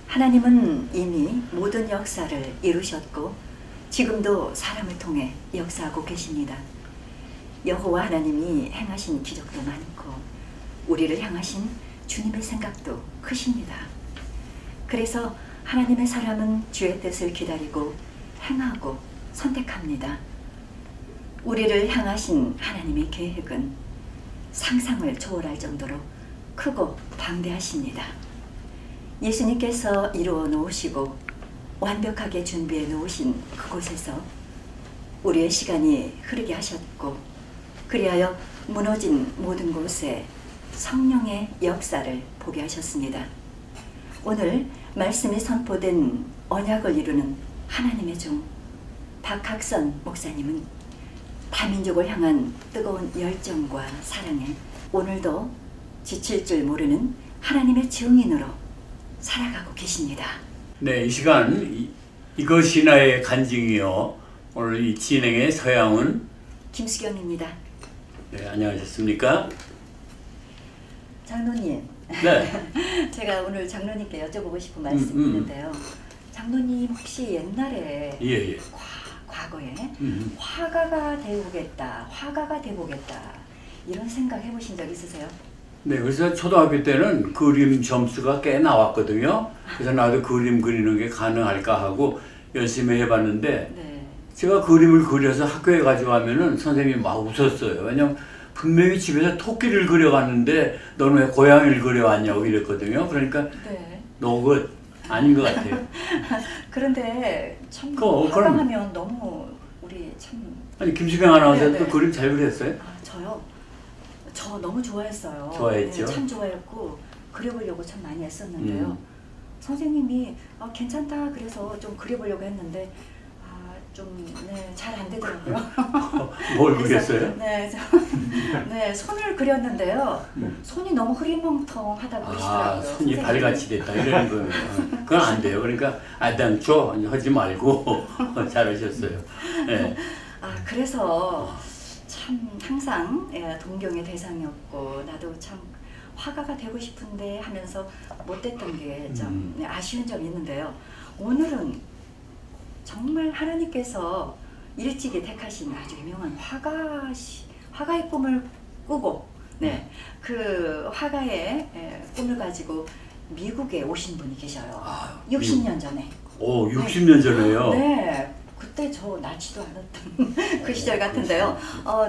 하나님은 이미 모든 역사를 이루셨고 지금도 사람을 통해 역사하고 계십니다. 여호와 하나님이 행하신 기적도 많고 우리를 향하신 주님의 생각도 크십니다. 그래서 하나님의 사람은 주의 뜻을 기다리고 행하고 선택합니다. 우리를 향하신 하나님의 계획은 상상을 초월할 정도로 크고 방대하십니다. 예수님께서 이루어 놓으시고 완벽하게 준비해 놓으신 그곳에서 우리의 시간이 흐르게 하셨고 그리하여 무너진 모든 곳에 성령의 역사를 보게 하셨습니다. 오늘 말씀이 선포된 언약을 이루는 하나님의 종 박학선 목사님은 다민족을 향한 뜨거운 열정과 사랑에 오늘도 지칠 줄 모르는 하나님의 증인으로 살아가고 계십니다. 네, 이 시간 이것이 나의 간증이요. 오늘 이 진행의 서양은 김수경입니다. 네, 안녕하셨습니까? 장로님, 네. 제가 오늘 장로님께 여쭤보고 싶은 말씀이 있는데요. 장로님 혹시 옛날에 예. 과거에 화가가 되보겠다 이런 생각 해보신 적 있으세요? 네, 그래서 초등학교 때는 그림 점수가 꽤 나왔거든요. 그래서 나도 그림 그리는 게 가능할까 하고 열심히 해봤는데 네. 제가 그림을 그려서 학교에 가져가면은 선생님이 막 웃었어요. 왜냐면 분명히 집에서 토끼를 그려갔는데 너는 왜 고양이를 그려왔냐고 이랬거든요. 그러니까 네. 너 그거 아닌 것 같아요. 그런데 참 화가하면 너무 우리 참 아니 김수경 아나운서도 네. 그림 잘 그렸어요? 저요? 저 너무 좋아했어요. 좋아했죠? 네, 참 좋아했고 그려보려고 참 많이 했었는데요. 선생님이 괜찮다 그래서 좀 그려보려고 했는데 잘 안 되더라고요. 뭘 그렸어요? 네, 손을 그렸는데요. 손이 너무 흐리멍텅하다고 그러시더라고요. 손이 발같이 됐다 이러는 거예요. 그건 안 돼요. 그러니까 당초 하지 말고 잘하셨어요. 네. 그래서 참 항상 동경의 대상이었고 나도 참 화가가 되고 싶은데 하면서 못됐던 게 좀 아쉬운 점이 있는데요. 오늘은 정말 하나님께서 일찍이 택하신 아주 유명한 화가의 꿈을 꾸고 그 화가의 꿈을 가지고 미국에 오신 분이 계셔요. 60년 전에. 오, 60년 전에요? 네. 그때 저 낳지도 않았던 그 시절 같은데요.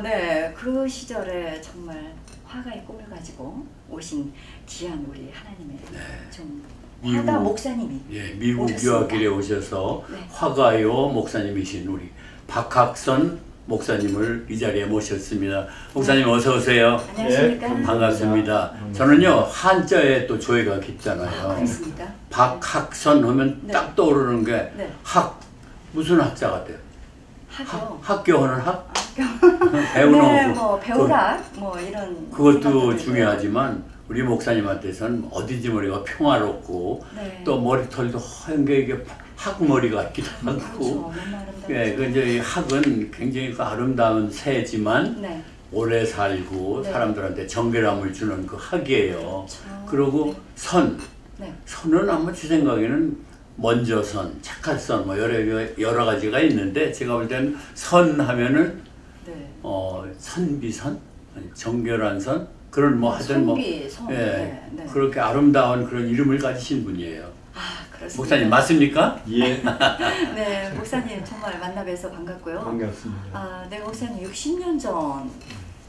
네. 그 시절에 정말 화가의 꿈을 가지고 오신 귀한 우리 하나님의 좀 화가 목사님이 미국 오셨습니다. 유학길에 오셔서 화가요 목사님이신 우리 박학선 목사님을 이 자리에 모셨습니다. 목사님 어서 오세요. 안녕하십니까? 반갑습니다. 저는요 한자에 또 조예가 깊잖아요. 그렇습니까? 박학선 하면 딱 떠오르는 게 무슨 학자 같아요? 학교하는 학? 배우는 배우락 이런 그것도 중요하지만 우리 목사님한테서는 어디지 머리가 평화롭고 또 머리털도 허연 게 이게 학머리 같기도 하고 이제 학은 굉장히 아름다운 새지만 오래 살고 사람들한테 정결함을 주는 그 학이에요. 그리고 선은 아마 제 생각에는 먼저 선, 착할 선 여러 가지가 있는데 제가 볼 때는 선 하면은 선비선, 정결한 선 그런 하여튼 그렇게 아름다운 그런 이름을 가지신 분이에요. 그렇습니다. 목사님 맞습니까? 예. 네, 목사님 정말 만나 뵈서 반갑고요. 반갑습니다. 네, 목사님 60년 전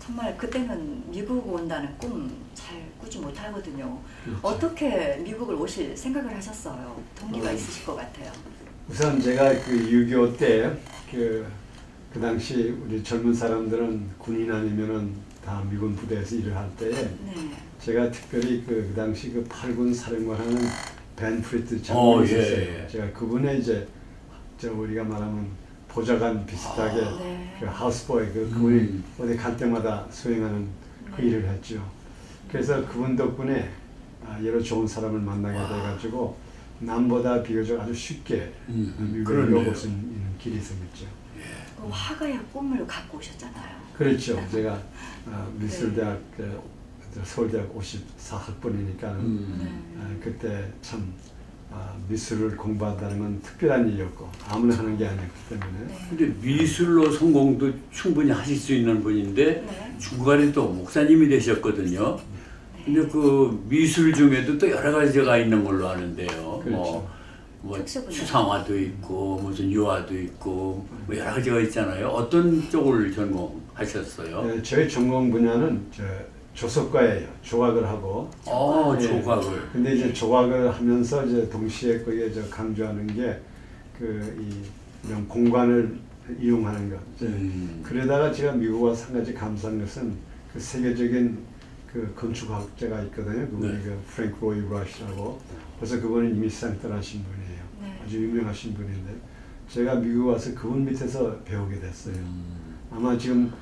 정말 그때는 미국 온다는 꿈 잘 꾸지 못하거든요. 그렇죠. 어떻게 미국을 오실 생각을 하셨어요? 동기가 있으실 것 같아요. 우선 제가 그 6.25 때 그 당시 우리 젊은 사람들은 군인 아니면은 다 미군 부대에서 일을 할 때에 제가 특별히 그 당시 그 8군 사령관하는 벤 프리트 장관이 있었어요. 제가 그분의 이제 우리가 말하면 보좌관 비슷하게 그 하우스보이 그분이 어디 갈 때마다 수행하는 그 일을 했죠. 그래서 그분 덕분에 여러 좋은 사람을 만나게 돼가지고 남보다 비교적 아주 쉽게 미국에 올 수 있는 길이 생겼죠. 그 화가의 꿈을 갖고 오셨잖아요. 그렇죠. 제가 미술대학 서울대학 54학번이니까는 그때 참 미술을 공부한다는 건 특별한 일이었고 아무나 하는 게 아니었기 때문에. 근데 미술로 성공도 충분히 하실 수 있는 분인데 중간에 또 목사님이 되셨거든요. 근데 그 미술 중에도 또 여러 가지가 있는 걸로 아는데요. 그렇죠. 뭐 추상화도 있고 무슨 유화도 있고 뭐 여러 가지가 있잖아요. 어떤 쪽을 전공하셨어요? 네, 저희 전공 분야는 조석과예요. 조각을 하고. 조각을. 근데 이제 조각을 하면서 이제 동시에 거기에 강조하는 게 이런 공간을 이용하는 것. 그러다가 제가 미국 와서 한 가지 감사한 것은 그 세계적인 그 건축학자가 있거든요. 그분이 그 프랭크 로이 러시라고. 그래서 그분은 이미 세상 떠나신 분이에요. 아주 유명하신 분인데 제가 미국 와서 그분 밑에서 배우게 됐어요. 아마 지금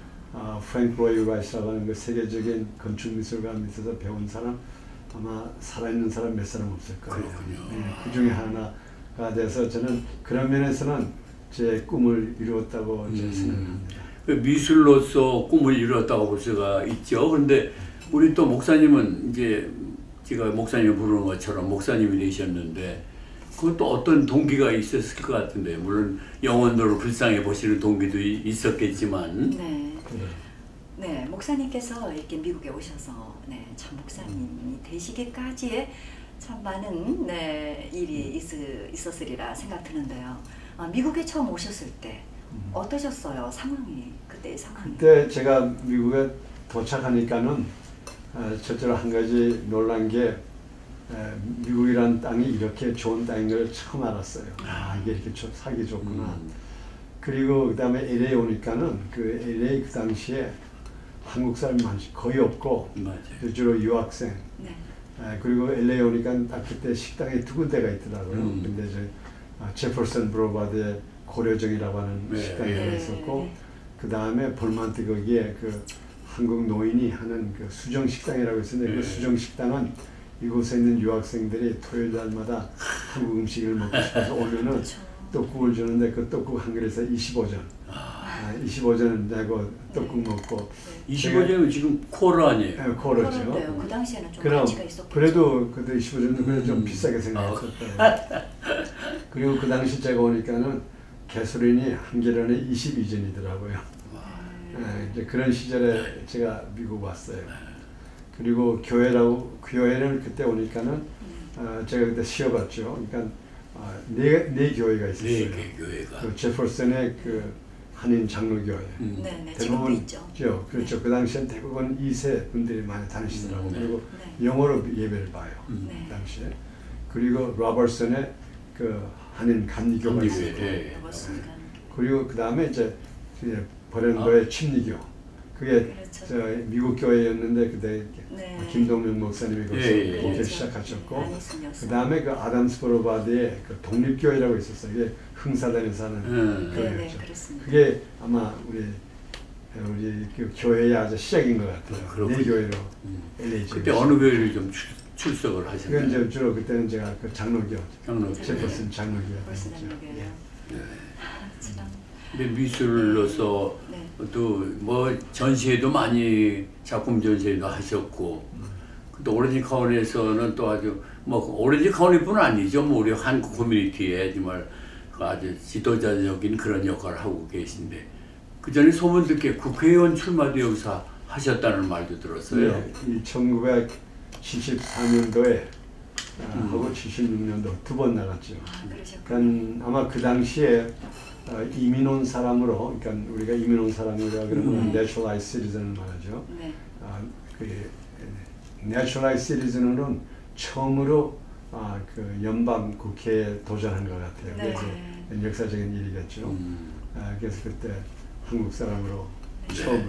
프랭크 로이 러시라고 하는 그 세계적인 건축미술가 밑에서 배운 사람 아마 살아있는 사람 몇 사람 없을 거예요. 그 중에 하나가 돼서 저는 그런 면에서는 제 꿈을 이루었다고 생각합니다. 그 미술로서 꿈을 이루었다고 볼 수가 있죠. 그런데 우리 또 목사님은 이제 제가 목사님 부르는 것처럼 목사님이 되셨는데 그것도 어떤 동기가 있었을 것 같은데 물론 영혼으로 불쌍해 보시는 동기도 있었겠지만 네, 목사님께서 이렇게 미국에 오셔서 참 목사님이 되시기까지의 참 많은 일이 있었으리라 생각 드는데요. 미국에 처음 오셨을 때 어떠셨어요? 상황이 그때의 상황이? 그때 제가 미국에 도착하니까는 첫째로 한 가지 놀란 게 미국이라는 땅이 이렇게 좋은 땅인 걸 처음 알았어요. 이게 이렇게 살기 좋구나. 그리고 그 다음에 LA 오니까는 그 LA 그 당시에 한국 사람이 거의 없고 주로 유학생. 그리고 LA 오니까 딱 그때 식당에 두 군데가 있더라고요. 근데 이제 제퍼슨 브로바드의 고려정이라고 하는 식당이 있었고 그 다음에 볼만트 거기에 그 한국 노인이 하는 그 수정 식당이라고 있었는데 그 수정 식당은 이곳에 있는 유학생들이 토요일 날마다 한국 음식을 먹고 싶어서 오면은 떡국을 주는데 그 떡국 한 그릇에 25전. 25전을 내고 떡국 먹고. 25전은 지금 코르 아니에요? 네, 코르죠. 그 당시에는 좀 가치가 있었겠죠. 그래도 그때 25전은 그래도 좀 비싸게 생각했었어요. 그리고 그 당시 제가 오니까는 가솔린이 한 갤런에 22전이더라고요. 이제 그런 시절에 제가 미국 왔어요. 그리고 교회를 그때 오니까는 제가 그때 쉬어봤죠. 그러니까 네 교회가 있었어요. 네 교회가. 그 제퍼슨의 그 한인 장로교회. 지금도 있죠. 그렇죠. 그 당시엔 대부분 2세 분들이 많이 다니시더라고요. 그리고 영어로 예배를 봐요. 그 당시에. 그리고 로버슨의 그 한인 감리교가 있었고. 그리고 그 다음에 이제 버렌도의 침리교. 그게 저 미국 교회였는데 그때 김동명 목사님이 거기서 시작하셨고 그 다음에 그 아담스 브로바드의 그 독립교회라고 있었어요. 이게 흥사단에서 하는 교회였죠. 그게 아마 우리 그 교회의 아주 시작인 것 같아요. 네 교회로 LA 그때 어느 교회를 좀 출석을 하셨나요? 그건 주로 그때는 제가 그 장로교, 제퍼슨 장로교였죠. 근데 미술로서 또 뭐 전시회도 많이 작품 전시회도 하셨고 또 오렌지 카운티에서는 또 아주 뭐 오렌지 카운티뿐 아니죠. 뭐 우리 한국 커뮤니티에 정말 아주 지도자적인 그런 역할을 하고 계신데 그 전에 소문 듣기에 국회의원 출마도 여기서 하셨다는 말도 들었어요. 네, 1974년도에 하고 76년도 두 번 나갔죠. 그러니까 아마 그 당시에 이민 온 사람으로, 그러니까 우리가 이민 온 사람이라 그러면 naturalized citizen을 말하죠. 그 naturalized citizen으로는 처음으로 그 연방 국회에 도전한 것 같아요. 그게 역사적인 일이겠죠. 그래서 그때 한국 사람으로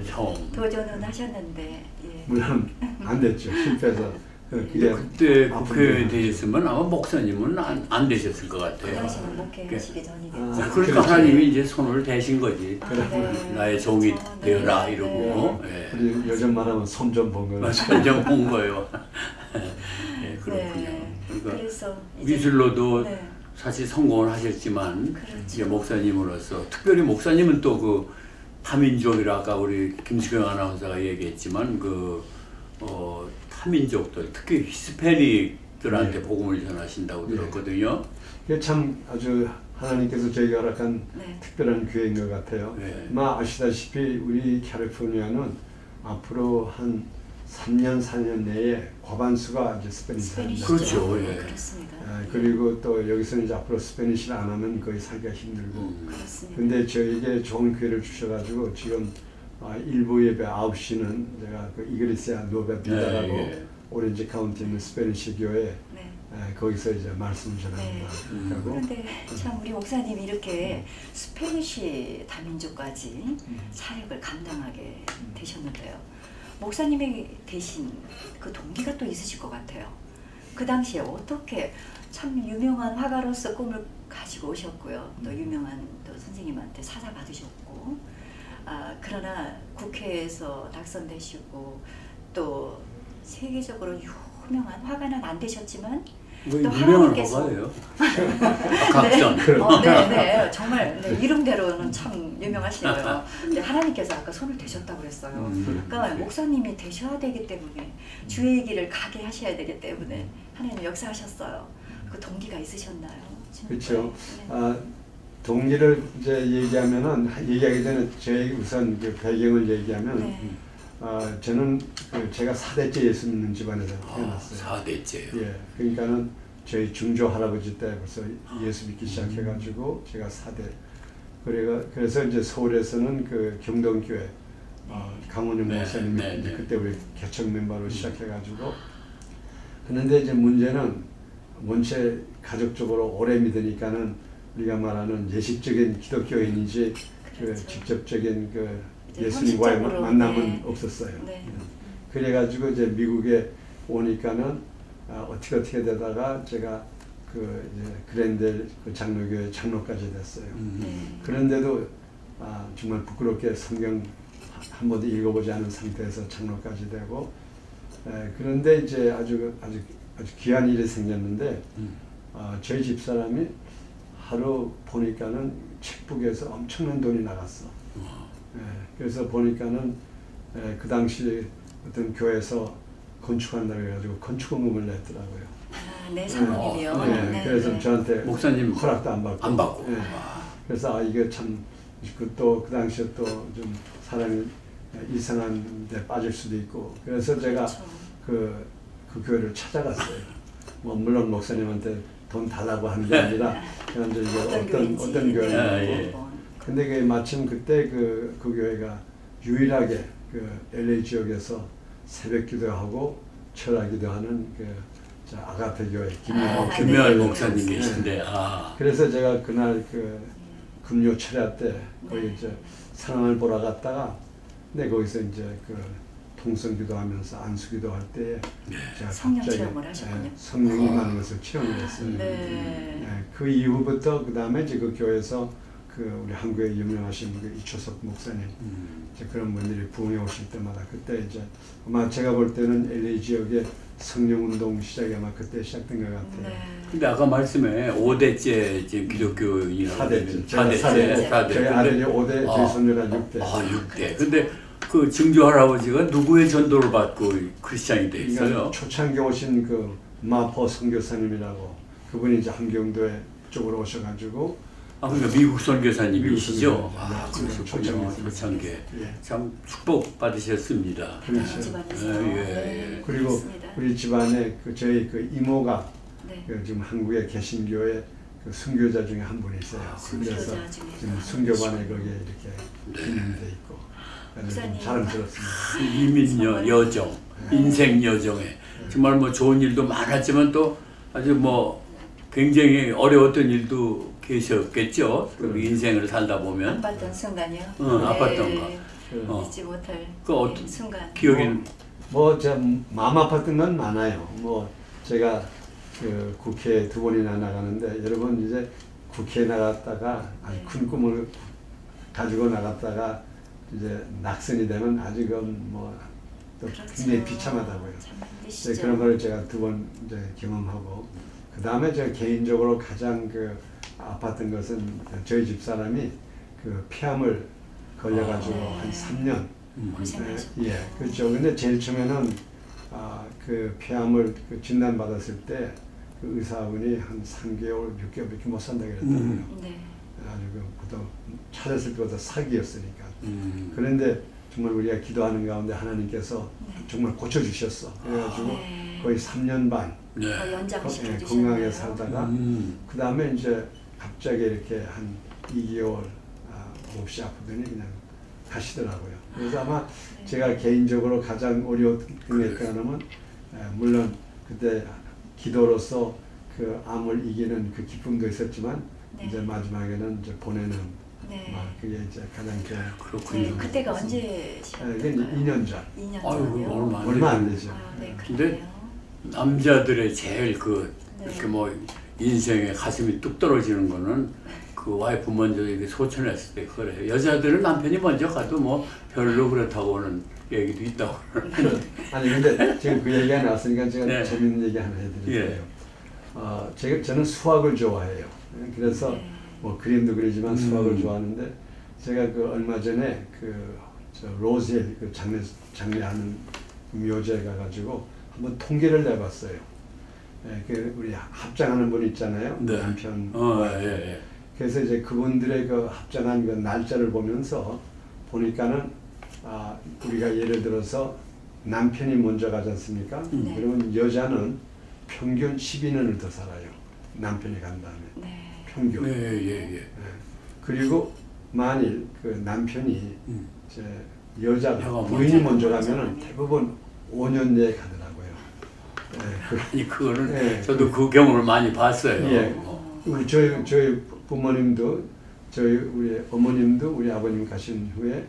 처음 도전은 하셨는데 물론 안 됐죠. 실패해서. 그때 국회에 되셨으면 아마 목사님은 안 되셨을 것 같아요. 그 당시는 목회하시기 전이겠죠. 그러니까 하나님이 이제 손을 대신 거지. 나의 종이 되어라 이러고. 우리 요즘 말하면 손 좀 본 거예요. 손 좀 본 거예요. 그렇군요. 그러니까 그래서 미술로도 네. 사실 성공을 하셨지만 그렇죠. 이제 목사님으로서 특별히 목사님은 또 그 타민족이라 아까 우리 김수경 아나운서가 얘기했지만 그 타민족들 특히 히스패닉들한테 복음을 전하신다고 들었거든요. 이게 참 아주 하나님께서 저에게 허락한 특별한 교회인 것 같아요. 아시다시피 우리 캘리포니아는 앞으로 한 3년, 4년 내에 과반수가 이제 스페니시 그렇죠. 예. 그렇습니다. 그리고 또 여기서는 이제 앞으로 스페니시를 안 하면 거의 살기가 힘들고. 그렇습니다. 근데 저에게 좋은 기회를 주셔가지고 지금 일부 예배 9시는 제가 그 이그리시아 노베빌라라고 오렌지 카운티에 있는 스페니시 교회 거기서 이제 말씀을 전합니다. 그런데 참 우리 목사님이 이렇게 스페니시 다민족까지 사역을 감당하게 되셨는데요. 목사님이 되신 그 동기가 또 있으실 것 같아요. 그 당시에 어떻게 참 유명한 화가로서 꿈을 가지고 오셨고요. 또 유명한 또 선생님한테 사자 받으셨고, 그러나 국회에서 당선되시고 또 세계적으로 유명한 화가는 안 되셨지만 또 하나님께서 각전. 네, 정말 이름대로는 참 유명하시고요. 근데 하나님께서 아까 손을 대셨다고 그랬어요. 그러니까 목사님이 되셔야 되기 때문에 주의 길을 가게 하셔야 되기 때문에 하나님 역사하셨어요. 그 동기가 있으셨나요? 그렇죠. 동기를 이제 얘기하기 전에 제 우선 그 배경을 얘기하면 저는 제가 4대째 예수 믿는 집안에서 태어났어요. 4대째요. 예, 그러니까는 저희 중조 할아버지 때 벌써 예수 믿기 시작해가지고 제가 4대. 그래서 이제 서울에서는 그 경동교회 강원영 목사님이 그때 우리 개척 멤버로 시작해가지고. 그런데 이제 문제는 원체 가족적으로 오래 믿으니까는 우리가 말하는 예식적인 기독교인이지 그 직접적인 그 예수님과의 만남은 없었어요. 그래가지고 이제 미국에 오니까는 어떻게 되다가 제가 그 이제 그랜델 그 장로교회 장로까지 됐어요. 그런데도 정말 부끄럽게 성경 한 번도 읽어보지 않은 상태에서 장로까지 되고, 그런데 이제 아주 귀한 일이 생겼는데 저희 집사람이 하루 보니까는 책북에서 엄청난 돈이 나갔어. 그래서 보니까는 그 당시 어떤 교회에서 건축한다고 해가지고 건축원금을 냈더라고요. 네, 사모님이요. 그래서 저한테 목사님 허락도 안 받고. 그래서 이게 참 또 그 당시에 또 좀 사람이 이상한 데 빠질 수도 있고, 그래서 제가 그 교회를 찾아갔어요. 물론 목사님한테 돈 달라고 하는 게 아니라 그냥 이제 어떤 교회냐고. 근데 그 마침 그때 그 교회가 유일하게 그 LA 지역에서 새벽 기도하고 철학 기도하는 그 아가페 교회 김명환 목사님 계신데. 그래서 제가 그날 그 금요 철야 때 거기 이제 상황을 보러 갔다가, 근데 거기서 이제 그 통성 기도하면서 안수 기도할 때 제가 갑자기 성령이 임하는 것을 체험을 했어요. 그 이후부터 그 다음에 이제 그 교회에서 그 우리 한국에 유명하신 그 이초석 목사님 이제 그런 분들이 부흥해 오실 때마다 그때 이제 아마 제가 볼 때는 LA 지역의 성령운동 시작이 아마 그때 시작된 것 같아요. 근데 아까 말씀에 5대째 지금 기독교인이라고 4대째. 4대째. 저희 아들이 5대, 저희 손녀가 6대. 6대. 근데 그 증조 할아버지가 누구의 전도를 받고 크리스찬이 돼 있어요? 초창기 오신 그 마포 선교사님이라고, 그분이 이제 함경도에 쪽으로 오셔가지고. 그러니까 미국 선교사님이시죠? 그렇군요. 초창기. 참 축복 받으셨습니다. 그리고 우리 집안에 저희 그 이모가 지금 한국의 개신교의 그 순교자 중에 한 분이 있어요. 그래서 지금 순교반에 거기에 이렇게 기능돼 있고. 자랑스럽습니다. 이민 여정, 인생 여정에 정말 뭐 좋은 일도 많았지만 또 아주 뭐 굉장히 어려웠던 일도 계셨겠죠. 그 인생을 살다 보면. 아팠던 순간이요. 아팠던 거. 잊지 못할 그 순간. 기억에는 제가 마음 아팠던 건 많아요. 제가 그 국회에 2번이나 나가는데, 여러분 이제 국회에 나갔다가 아주 큰 꿈을 가지고 나갔다가 이제 낙선이 되면 아직은 또 그렇죠. 굉장히 비참하다고요. 네, 그런 걸 제가 2번 이제 경험하고 그 다음에 제가 개인적으로 가장 그 아팠던 것은 저희 집 사람이 그 폐암을 걸려가지고 한 3년. 고생하셨군요. 예, 그렇죠. 근데 제일 처음에는 그 폐암을 그 진단받았을 때 그 의사분이 한 3개월, 6개월밖에 못 산다 그랬더라고요. 네. 아주 그보다 찾았을 때보다 사기였으니까. 그런데 정말 우리가 기도하는 가운데 하나님께서 정말 고쳐주셨어. 그래가지고 거의 3년 반 연장시켜 건강하게 살다가 그 다음에 이제 갑자기 이렇게 한 2개월 몹시 아프더니 그냥 가시더라고요. 그래서 아마 제가 개인적으로 가장 어려웠던 게 하나는 물론 그때 기도로서 그 암을 이기는 그 기쁨도 있었지만 이제 마지막에는 이제 보내는 그게 이제 가장 그렇군요. 그때가 언제시였나요? 이게 2년 전. 2년 전이요? 얼마 안 되죠. 근데 남자들의 제일 이렇게 뭐 인생에 가슴이 뚝 떨어지는 거는 그 와이프 먼저 이렇게 소천했을 때 그래요. 여자들은 남편이 먼저 가도 뭐 별로 그렇다고는 얘기도 있다고. 아니 근데 지금 그 얘기가 나왔으니까 제가 재밌는 얘기 하나 해드릴게요. 저는 수학을 좋아해요. 그래서 뭐 그림도 그리지만 수학을 좋아하는데 제가 그 얼마 전에 저 로젤 그 장례하는 묘지에 가가지고 한번 통계를 내봤어요. 그 우리 합장하는 분 있잖아요. 남편. 그래서 이제 그분들의 그 합장한 그 날짜를 보면서 보니까는 우리가 예를 들어서 남편이 먼저 가지 않습니까? 그러면 여자는 평균 12년을 더 살아요. 남편이 간 다음에. 평균. 그리고 만일 그 남편이 이제 여자가 부인이 먼저 가면은 대부분 5년 내에 가더라고요. 아니 그거는 저도 그 경우를 많이 봤어요. 저희 부모님도 우리 어머님도 우리 아버님 가신 후에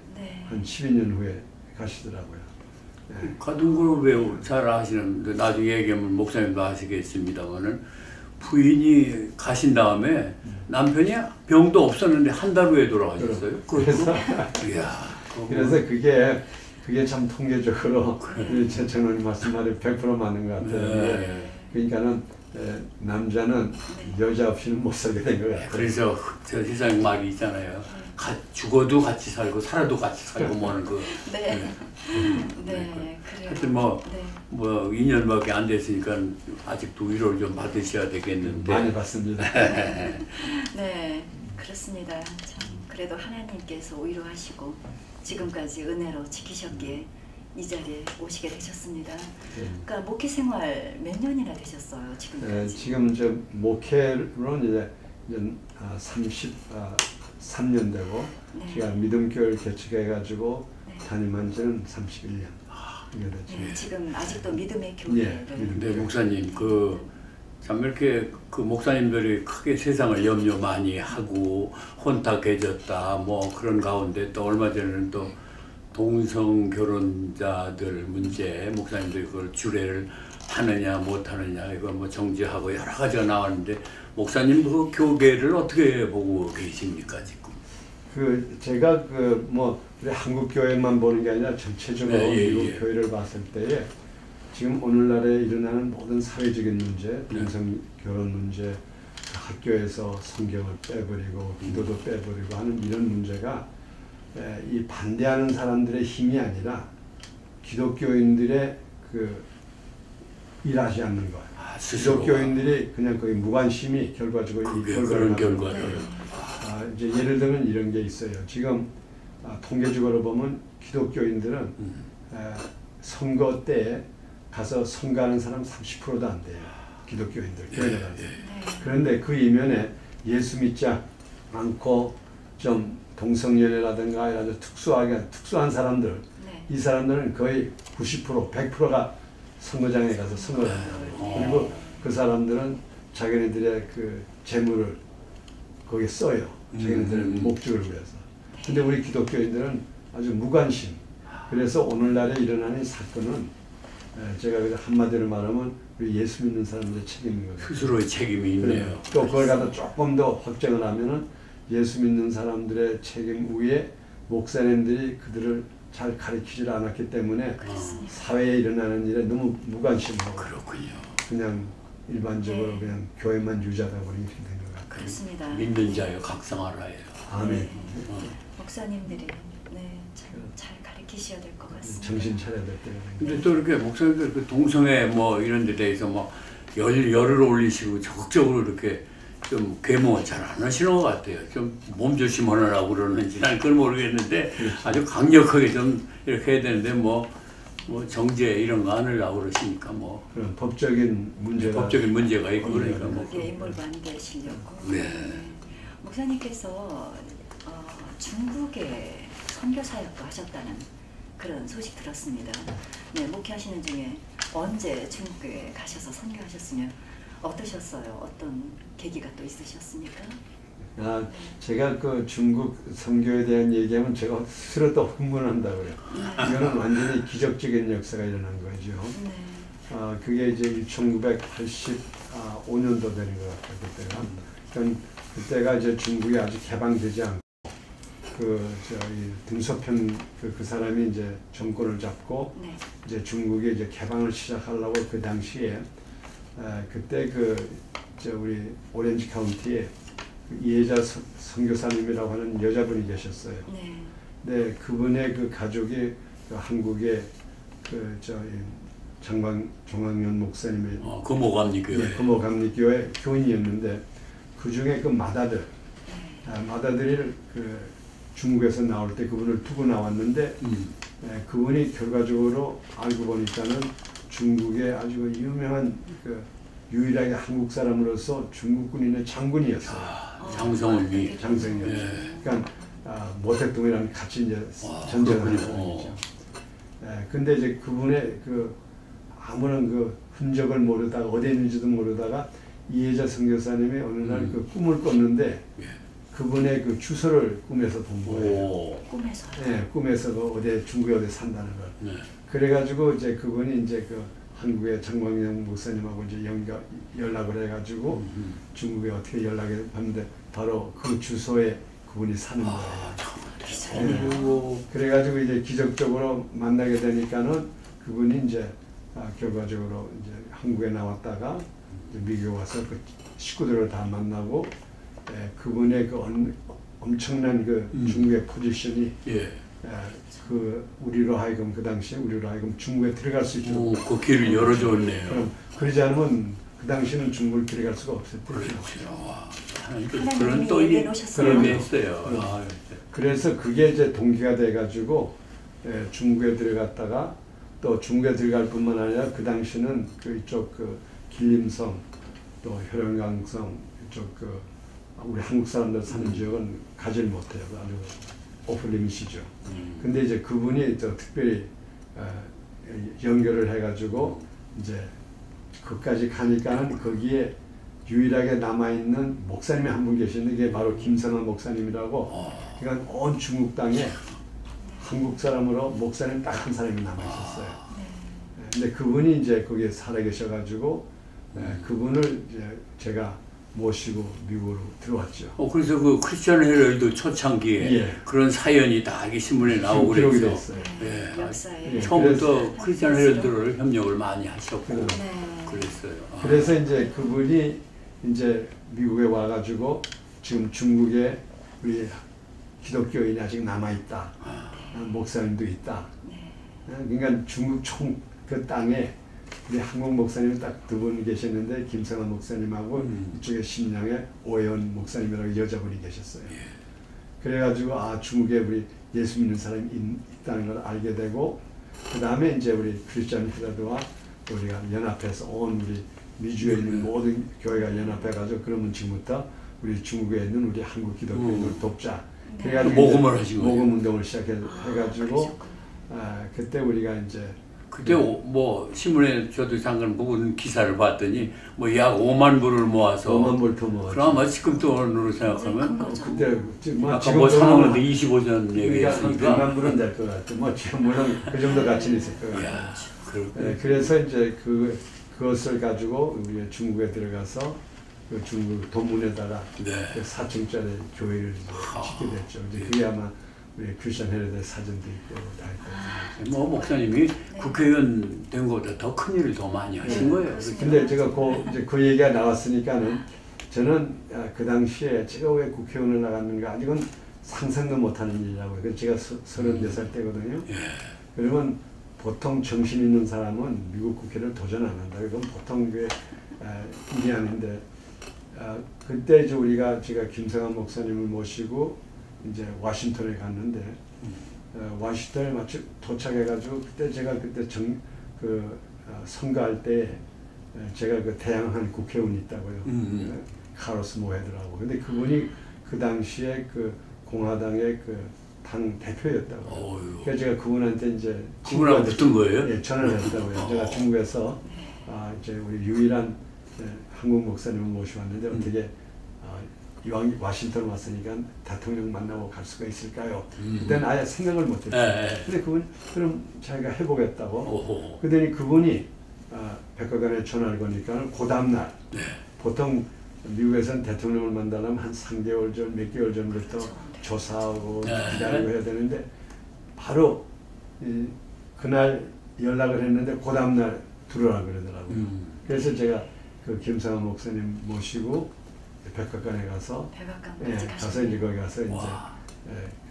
한 12년 후에 가시더라고요. 가든 걸 왜 잘 아시는 나중에 얘기하면 목사님도 아시겠습니다만은 부인이 가신 다음에 남편이 병도 없었는데 한 달 후에 돌아가셨어요. 그래서 그게 참 통계적으로 우리 최청원님 말씀 말이 100% 맞는 것 같아요. 그러니까는 남자는 여자 없이는 못 살게 된 것 같아요. 그래서 저 세상 말이 있잖아요. 죽어도 같이 살고 살아도 같이 살고 뭐는 그. 그래요. 하여튼 뭐 2년밖에 안 됐으니까 아직도 위로를 좀 받으셔야 되겠는데. 많이 받습니다. 네, 그렇습니다. 참 그래도 하나님께서 위로하시고 지금까지 은혜로 지키셨기에 이 자리에 오시게 되셨습니다. 그러니까 목회 생활 몇 년이나 되셨어요, 지금까지? 지금 이제 목회로는 이제 33년 되고 제가 믿음교회를 개척해가지고 담임한 지는 31년. 지금 아직도 믿음의 교회를. 네, 목사님 참 이렇게 그 목사님들이 크게 세상을 염려 많이 하고 혼탁해졌다 뭐 그런 가운데 또 얼마 전에는 또 동성 결혼자들 문제 목사님들이 그걸 주례를 하느냐 못하느냐 이거 뭐 정지하고 여러 가지가 나왔는데 목사님 그 교계를 어떻게 보고 계십니까 지금? 제가 뭐 우리 한국 교회만 보는 게 아니라 전체적으로 미국 교회를 봤을 때에 지금 오늘날에 일어나는 모든 사회적인 문제, 동성 결혼 문제, 학교에서 성경을 빼버리고 기도도 빼버리고 하는 이런 문제가 이 반대하는 사람들의 힘이 아니라 기독교인들의 일하지 않는 거예요. 기독교인들이 그냥 거의 무관심이 결과적으로 이 결과를 낳는 거예요. 이제 예를 들면 이런 게 있어요. 지금 통계적으로 보면 기독교인들은 선거 때에 가서 선거하는 사람 30%도 안 돼요. 기독교인들. 그런데 그 이면에 예수 믿지 않고 좀 동성연애라든가 아주 특수한 사람들, 이 사람들은 거의 90%, 100%가 선거장에 가서 선거를 한다고. 그리고 그 사람들은 자기네들의 그 재물을 거기에 써요. 자기네들의 목적을 위해서. 근데 우리 기독교인들은 아주 무관심. 그래서 오늘날에 일어나는 사건은 제가 한마디로 말하면 우리 예수 믿는 사람들의 책임인 거예요. 스스로의 책임이 있네요. 또 그걸 갖다 조금 더 확정을 하면은 예수 믿는 사람들의 책임 위에 목사님들이 그들을 잘 가르치질 않았기 때문에 그렇습니다. 사회에 일어나는 일에 너무 무관심하고 그렇군요. 그냥 일반적으로 네. 그냥 교회만 유지하다 보니 이렇게 된 것 같아요. 그렇습니다. 믿는 자여 각성하라예요. 아멘. 네. 목사님들이 잘 가르치셔야 될 것 같습니다. 정신 차려야 될 때가 근데 또 이렇게 목사님들 그 동성애 뭐 이런 데 대해서 막 열을 올리시고 적극적으로 이렇게 좀 계몽을 잘 안 하시는 것 같아요. 좀 몸조심하라고 그러는지 난 그걸 모르겠는데 아주 강력하게 좀 이렇게 해야 되는데 뭐 정죄 이런 거 안 하려고 그러시니까 뭐 그런 법적인 문제가 있고 그러니까 뭐 거기에 인물도 안 되시려고. 네. 목사님께서 중국에 선교 사역도 하셨다는 그런 소식 들었습니다. 네, 목회하시는 중에 언제 중국에 가셔서 선교하셨으면 어떠셨어요? 어떤 계기가 또 있으셨습니까? 제가 그 중국 선교에 대한 얘기하면 제가 스스로 또 흥분한다 그래요. 이거는 완전히 기적적인 역사가 일어난 거죠. 네. 그게 이제 1985년도 되는 것 같아요. 그때가. 그러니까 그때가 이제 중국이 아직 개방되지 않고 등소평 그 사람이 이제 정권을 잡고 네. 이제 중국이 이제 개방을 시작하려고 그 당시에 그때 우리 오렌지 카운티에 이혜자 선교사님이라고 하는 여자분이 계셨어요. 네. 네, 그분의 그 가족이 한국의 정광현 목사님의 금호감리교회. 네, 금호감리교회 교인이었는데 그 중에 그 마다들이 중국에서 나올 때 그분을 두고 나왔는데 그분이 결과적으로 알고 보니까는 중국의 아주 유명한 유일하게 한국 사람으로서 중국 군인의 장군이었어요. 장성훈이. 장성훈이. 그러니까 모택동이랑 같이 이제 전쟁을 했죠. 근데 이제 그분의 아무런 흔적을 모르다가 어디에 있는지도 모르다가 이혜자 선교사님이 어느 날 꿈을 꿨는데 그분의 주소를 꿈에서 본 거예요. 꿈에서요? 네, 꿈에서 어디 중국에 어디 산다는 걸. 네. 그래가지고 이제 그분이 이제 한국의 정광영 목사님하고 이제 연락을 해가지고 중국에 어떻게 연락을 했는데 바로 그 주소에 그분이 사는 거예요. 그래가지고 이제 기적적으로 만나게 되니까는 그분이 이제 결과적으로 이제 한국에 나왔다가 이제 미국에 와서 그 식구들을 다 만나고 그분의 엄청난 중국의 포지션이 우리로 하여금 그 당시에 중국에 들어갈 수 있도록 그 길을 열어줬네요. 그럼 그러지 않으면 그 당시에는 중국을 들어갈 수가 없었대요. 그런 또 의미했어요. 그래서 그게 이제 동기가 돼가지고 중국에 들어갔다가 또 중국에 들어갈 뿐만 아니라 그 당시는 이쪽 길림성 또 혈연강성 이쪽 우리 한국 사람들 사는 지역은 가지를 못해요. 아주 오프리밋이죠. 근데 이제 그분이 또 특별히 연결을 해가지고 이제 그까지 가니까는 거기에 유일하게 남아있는 목사님이 한 분 계시는데 그게 바로 김선환 목사님이라고 그러니까 온 중국 땅에 한국 사람으로 목사님 딱 한 사람이 남아있었어요. 근데 그분이 이제 거기에 살아계셔가지고 그분을 이제 제가 모시고 미국으로 들어왔죠. 그래서 그 크리스천 헤럴드 초창기에 그런 사연이 다 이게 신문에 나오고 그랬어요. 역사에. 처음부터 크리스천 헤럴드를 협력을 많이 하셨고 그랬어요. 그래서 이제 그분이 이제 미국에 와가지고 지금 중국에 우리 기독교인이 아직 남아있다. 목사님도 있다. 그러니까 중국 총 그 땅에 우리 한국 목사님이 딱 두 분 계셨는데 김성환 목사님하고 이쪽에 신양의 오혜원 목사님이라고 여자분이 계셨어요. 그래가지고 중국에 우리 예수 믿는 사람이 있다는 걸 알게 되고 그 다음에 이제 우리 크리스천 헤럴드와 우리가 연합해서 온 우리 미주에 있는 모든 교회가 연합해가지고 그러면 지금부터 우리 중국에 있는 우리 한국 기독교인을 돕자. 그래가지고 모금을 하신 거예요. 모금 운동을 시작해가지고 그때 우리가 이제 그때 신문에 저도 잠깐 보고 기사를 봤더니 약 5만 불을 모아서 5만 불 더 모았죠. 그럼 아마 지금 돈으로 생각하면 그때 아까 사는 건데 25년 얘기했으니까 100만 불은 될 것 같아. 지금 물론 그 정도 가치는 있을 것 같아요. 그래서 이제 그것을 가지고 우리 중국에 들어가서 중국 동문에다가 4층짜리 교회를 짓게 됐죠. 그게 아마 우리 큐션 헤르데 사진도 있고 다 있고. 뭐 목사님이 국회의원 된 것보다 더 큰 일을 더 많이 하신 거예요. 근데 제가 그 얘기가 나왔으니까는 저는 그 당시에 제가 왜 국회의원을 나갔는가 아직은 상상도 못하는 일이라고요. 그래서 제가 34살 때거든요. 그러면 보통 정신 있는 사람은 미국 국회를 도전 안 한다. 이건 보통 그 일이 아닌데 그때 이제 제가 김성환 목사님을 모시고 이제 워싱턴에 갔는데 워싱턴에 마치 도착해가지고 제가 그때 선거할 때 제가 그 대항한 국회의원이 있다고요. 카로스 모헤드라고. 근데 그분이 그 당시에 그 공화당의 그 당 대표였다고. 그래서 제가 그분한테 이제 그분하고 붙은 거예요? 예, 전화를 했다고요. 제가 중국에서 이제 우리 유일한 한국 목사님을 모셔왔는데 어떻게 이왕 워싱턴 왔으니까 대통령 만나고 갈 수가 있을까요? 그때는 아예 생각을 못했어요. 근데 그분 그럼 자기가 해보겠다고. 그랬더니 그분이 백악관에 전화를 거니까 그 다음날 보통 미국에서는 대통령을 만나려면 한 3개월 전, 몇 개월 전부터 조사하고 기다리고 해야 되는데 바로 그날 연락을 했는데 그 다음날 들어오라 그러더라고요. 그래서 제가 그 김상환 목사님 모시고 백악관에 가서 가서 이제 거기 가서 이제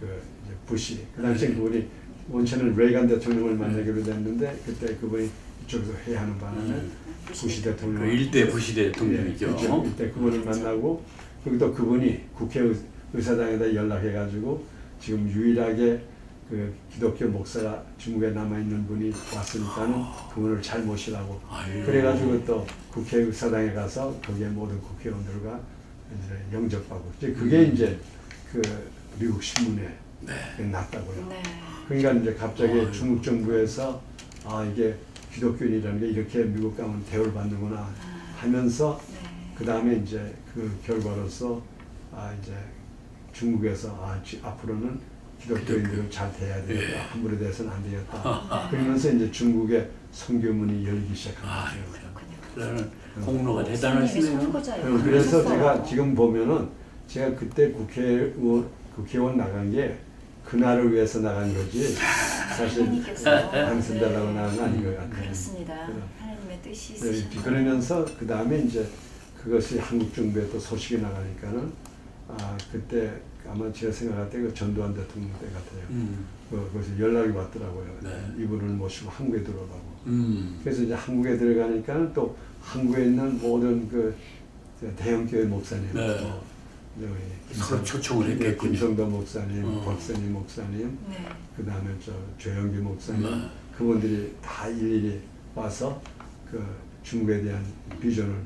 이제 부시 그 당시에 그분이 원체는 레이간 대통령을 만나기로 됐는데 그때 그분이 이쪽에서 회의하는 바람에 부시 대통령 일대 부시 대통령이죠. 그렇죠. 이때 그분을 만나고 그리고 또 그분이 국회의사당에다 연락해가지고 지금 유일하게 그 기독교 목사가 중국에 남아있는 분이 왔으니까는 그분을 잘 모시라고. 그래가지고 또 국회의사당에 가서 거기에 모든 국회의원들과 이제 영접하고. 이제 그게 이제 그 미국 신문에 났다고요. 그러니까 이제 갑자기 중국 정부에서 이게 기독교인이라는 게 이렇게 미국 가면 대우를 받는구나 하면서 그 다음에 이제 그 결과로서 이제 중국에서 앞으로는 기독교인들을 잘 대해야 되겠다. 함부로 대해서는 안 되겠다. 그러면서 이제 중국의 선교문이 열리기 시작한 거죠. 공로가 대단하시네요. 그래서 제가 지금 보면은 제가 그때 국회의원 나간 게 그날을 위해서 나간 거지 사실 당선되려고 나간 건 아닌 것 같아요. 그렇습니다. 하나님의 뜻이 있으시죠. 그러면서 그 다음에 이제 그것이 한국 정부에 또 소식이 나가니까는 그때 아마 제가 생각할 때 그 전두환 대통령 때 같아요. 거기서 연락이 왔더라고요. 이분을 모시고 한국에 들어오라고. 그래서 이제 한국에 들어가니까 또 한국에 있는 모든 그 대형교회 목사님, 서로 초청을 했겠군요. 김성도 목사님, 박선희 목사님, 그 다음에 조영기 목사님, 그분들이 다 일일이 와서 그 중국에 대한 비전을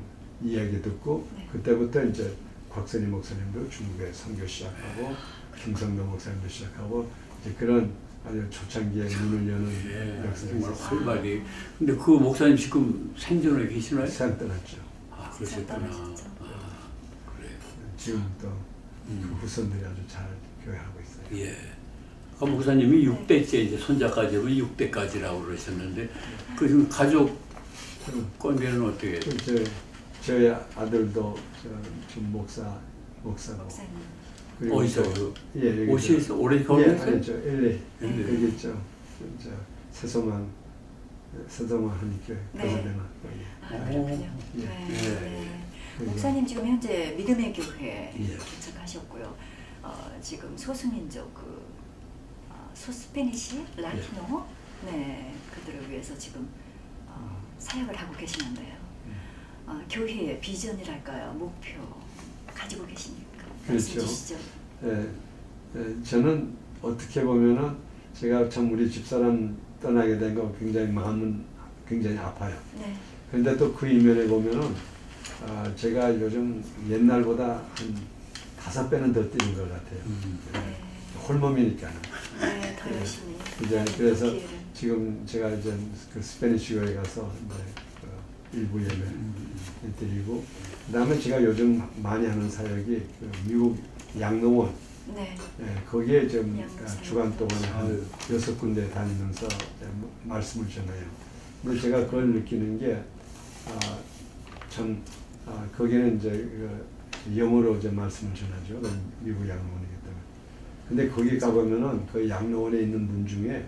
이야기 듣고 그때부터 이제 곽선희 목사님도 중국에 선교 시작하고 김성도 목사님도 시작하고 이제 그런 아주 초창기에 문을 여는 역사가 있었어요. 활발히. 근데 그 목사님 지금 생전에 계시나요? 산 떠났죠. 그러셨구나. 그래요. 지금 또 그 후손들이 아주 잘 교회하고 있어요. 예. 그 목사님이 6대째 이제 손자까지 하면 6대까지라고 그러셨는데 그 지금 가족 관계는 어떻게? 저희 아들도 지금 목사고. 어디서요? 예, 오시에서 오래 거주했어요? 아니죠. LA. 여기 있죠. 세소만 하니까 교사되나. 그렇군요. 목사님 지금 현재 믿음의 교회에 개척하셨고요. 지금 소수민족 소스페니시, 라티노 그들을 위해서 지금 사역을 하고 계시는데요. 교회의 비전이랄까요, 목표 가지고 계십니까? 말씀 주시죠. 저는 어떻게 보면은 제가 참 우리 집사람 떠나게 된 거 굉장히 마음은 굉장히 아파요. 그런데 또 그 이면에 보면은 제가 요즘 옛날보다 한 5배는 더 뛰는 것 같아요. 홀몸이니까는. 더 열심히. 그래서 지금 제가 이제 그 스페니쉬 교회 가서 일부 예배 드리고 그다음에 제가 요즘 많이 하는 사역이 그 미국 양농원 거기에 좀 주간 동안 한 6군데 다니면서 말씀을 전해요. 근데 제가 그걸 느끼는 게 참 거기는 이제 영어로 이제 말씀을 전하죠. 미국 양농원이기 때문에. 근데 거기 가보면은 그 양로원에 있는 분 중에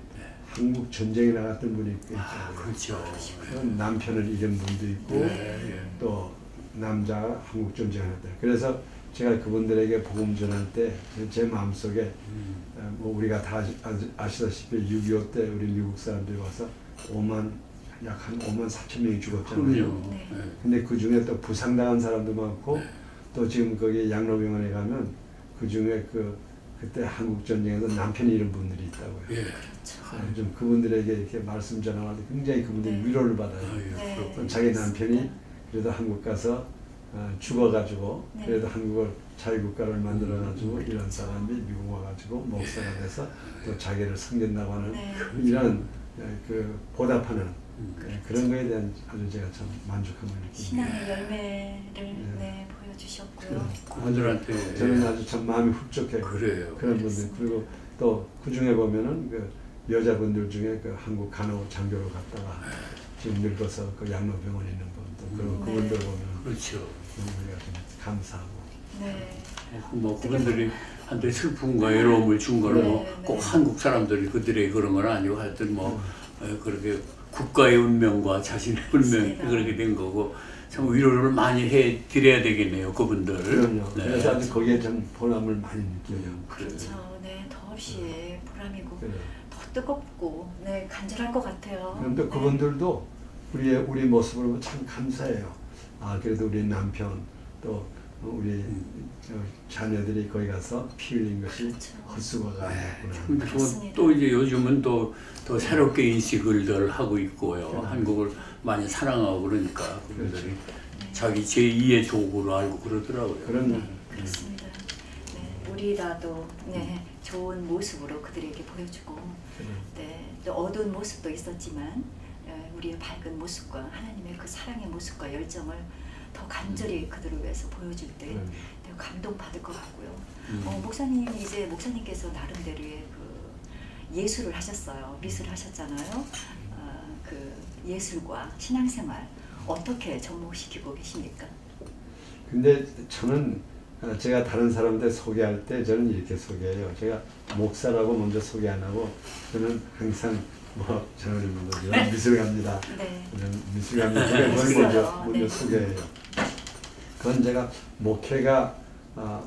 한국 전쟁에 나갔던 분이 있잖아요. 그렇죠. 남편을 잃은 분도 있고 또 남자가 한국 전쟁에 나갔다. 그래서 제가 그분들에게 복음 전할 때 제 마음속에 뭐 우리가 다 아시다시피 6.25 때 우리 미국 사람들이 와서 약 한 5만 4천 명이 죽었잖아요. 네. 근데 그 중에 또 부상당한 사람도 많고 또 지금 거기 양로병원에 가면 그 중에 그때 한국 전쟁에서 남편이 잃은 분들이 있다고요. 그렇죠. 좀 그분들에게 이렇게 말씀 전하면 굉장히 그분들이 위로를 받아요. 네. 자기 남편이 그래도 한국 가서 죽어가지고 그래도 한국을 자유국가를 만들어가지고 이런 사람이 미국 와가지고 목사가 돼서 또 자기를 섬긴다고 하는 이런 그 보답하는 그런 거에 대한 아주 제가 참 만족함을 느낍니다. 신앙의 열매를 보여주셨고요. 그분들한테 저는 아주 참 마음이 훌쩍해요. 그래요. 그런 분들. 그리고 또 그 중에 보면은 그 여자분들 중에 그 한국 간호 장교로 갔다가 지금 늙어서 그 양로병원에 있는 분들 그리고 그분들 보면 그렇죠. 우리가 좀 감사하고. 네. 뭐 그분들이 한테 슬픔과 외로움을 준 거는 꼭 한국 사람들이 그들의 그런 건 아니고 하여튼 뭐 그렇게 국가의 운명과 자신의 운명이 그렇게 된 거고 참 위로를 많이 해 드려야 되겠네요, 그분들. 그럼요. 그래서 아주 거기에 좀 보람을 많이 느껴요. 그렇죠. 네, 더없이 보람이고 그래요. 더 뜨겁고 간절할 것 같아요. 그럼 또 그분들도 우리 모습을 보면 참 감사해요. 아 그래도 우리 남편 또 우리 자녀들이 거기 가서 피 흘린 것이 헛수고가 아니었구나. 또 이제 요즘은 또 더 새롭게 인식을 덜 하고 있고요. 한국을 많이 사랑하고 그러니까 그분들이 자기 제2의 조국으로 알고 그러더라고요. 그럼요. 그렇습니다. 네, 우리라도 좋은 모습으로 그들에게 보여주고 또 어두운 모습도 있었지만 우리의 밝은 모습과 하나님의 그 사랑의 모습과 열정을 더 간절히 그들을 위해서 보여줄 때 감동받을 것 같고요. 목사님께서 나름대로의 그 예술을 하셨어요. 미술을 하셨잖아요. 그 예술과 신앙생활 어떻게 접목시키고 계십니까? 근데 저는 제가 다른 사람들 소개할 때 저는 이렇게 소개해요. 제가 목사라고 먼저 소개 안 하고 저는 항상 저는 미술가입니다. 미술가입니다. 그걸 먼저 소개해요. 그건 제가 목회가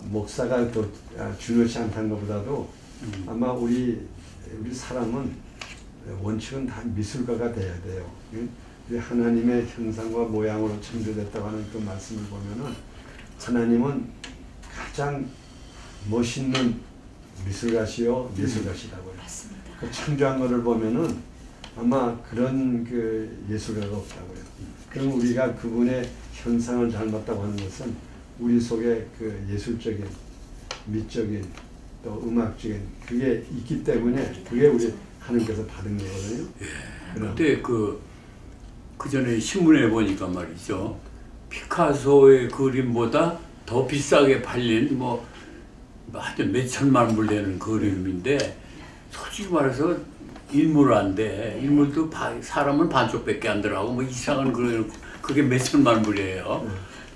목사가 더 중요시 않다는 것보다도 아마 우리 사람은 원칙은 다 미술가가 돼야 돼요. 우리 하나님의 형상과 모양으로 창조됐다고 하는 그 말씀을 보면은 하나님은 가장 멋있는 미술가시요 예술가시라고요. 맞습니다. 그 창조한 것을 보면은 아마 그런 그 예술가가 없다고요. 그럼 우리가 그분의 현상을 닮았다고 하는 것은 우리 속에 그 예술적인, 미적인, 또 음악적인 그게 있기 때문에 그게 우리 하나님께서 받은 거거든요. 그때 그 전에 신문에 보니까 말이죠. 피카소의 그림보다 더 비싸게 팔린 하여튼 몇 천만 불 되는 그림인데 솔직히 말해서 인물한데 인물도 사람은 반쪽밖에 안 들어가고 이상한 그게 몇 천만 불이에요.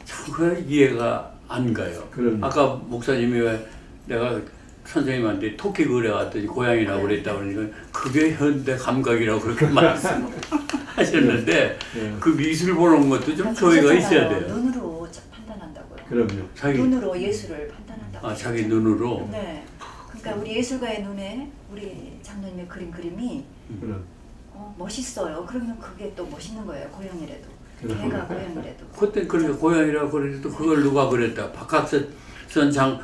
참 그게 이해가 안 가요. 아까 목사님이 왜 내가 선생님한테 토끼 그려왔더니 고양이라고 그랬다 그러니까 그게 현대 감각이라고 그렇게 말씀하셨는데 그 미술 보는 것도 좀 조예가 있어야 돼요. 눈으로 판단한다고요. 그럼요. 눈으로 예술을 판단한다고. 자기 눈으로. 네. 그러니까 우리 예술가의 눈에 우리 장로님의 그림이 멋있어요. 그러면 그게 또 멋있는 거예요. 고양이라도. 개가 고양이라도. 그때 그렇게 고양이라고 그래도 그걸 누가 그랬다. 박학선